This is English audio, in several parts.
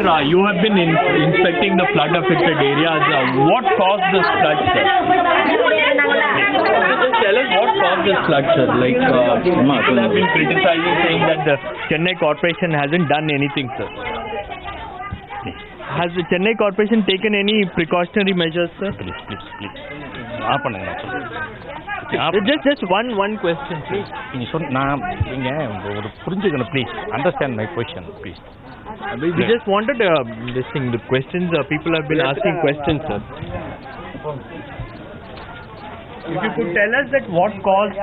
sir, you have been inspecting the flood-affected areas. What caused this flood, sir? Just tell us what caused this flood, sir. Like, people have been criticizing, saying that the Chennai Corporation hasn't done anything, sir. Has the Chennai Corporation taken any precautionary measures, sir? Please. Just one question, please. Please understand my question, please. We just wanted this thing. The questions people have been asking questions, sir. If you could tell us that what caused.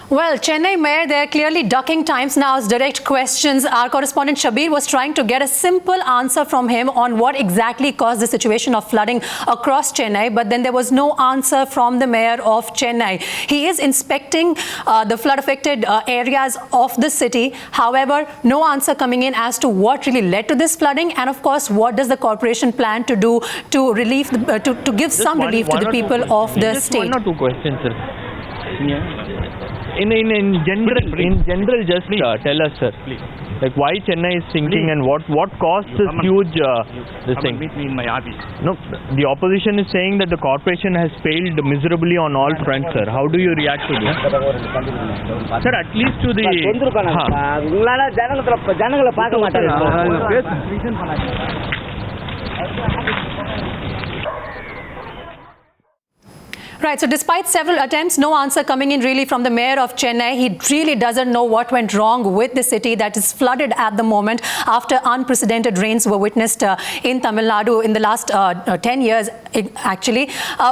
Well, Chennai Mayor, they're clearly ducking Times Now's direct questions. Our correspondent Shabir was trying to get a simple answer from him on what exactly caused the situation of flooding across Chennai, but then there was no answer from the Mayor of Chennai. He is inspecting the flood-affected areas of the city. However, no answer coming in as to what really led to this flooding, and of course, what does the corporation plan to do to relieve, to give some relief to the people of the state. One or two questions, sir. In general, just tell us, sir, please. Like why Chennai is sinking and what caused this huge this thing. Meet me in my office. No, the opposition is saying that the corporation has failed miserably on all fronts, sir. How do you react to this? Sir, at least to the. Right, so despite several attempts, no answer coming in really from the Mayor of Chennai. He really doesn't know what went wrong with the city that is flooded at the moment after unprecedented rains were witnessed in Tamil Nadu in the last 10 years, actually.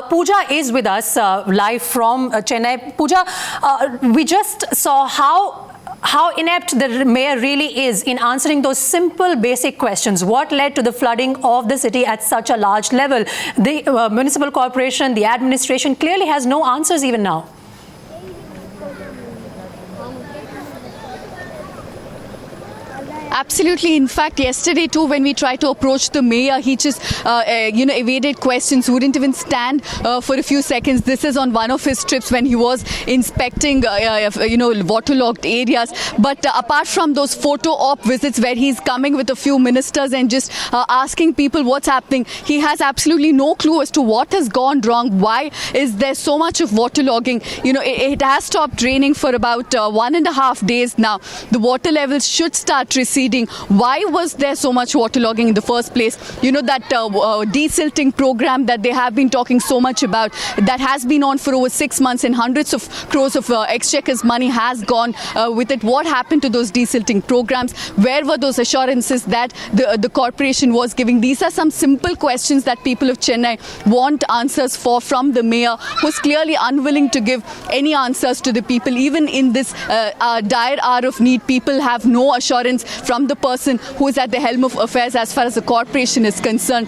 Pooja is with us live from Chennai. Pooja, we just saw how inept the mayor really is in answering those simple basic questions. What led to the flooding of the city at such a large level? The municipal corporation, the administration clearly has no answers even now. Absolutely. In fact, yesterday too, when we tried to approach the mayor, he just, evaded questions, wouldn't even stand for a few seconds. This is on one of his trips when he was inspecting, waterlogged areas. But apart from those photo op visits where he's coming with a few ministers and just asking people what's happening, he has absolutely no clue as to what has gone wrong. Why is there so much of waterlogging? It has stopped raining for about 1.5 days now. The water levels should start receding. Why was there so much waterlogging in the first place? That desilting program that they have been talking so much about, that has been on for over 6 months and hundreds of crores of exchequer's money has gone with it. What happened to those desilting programs? Where were those assurances that the corporation was giving? These are some simple questions that people of Chennai want answers for from the mayor, who's clearly unwilling to give any answers to the people. Even in this dire hour of need, people have no assurance from the person who is at the helm of affairs as far as the corporation is concerned.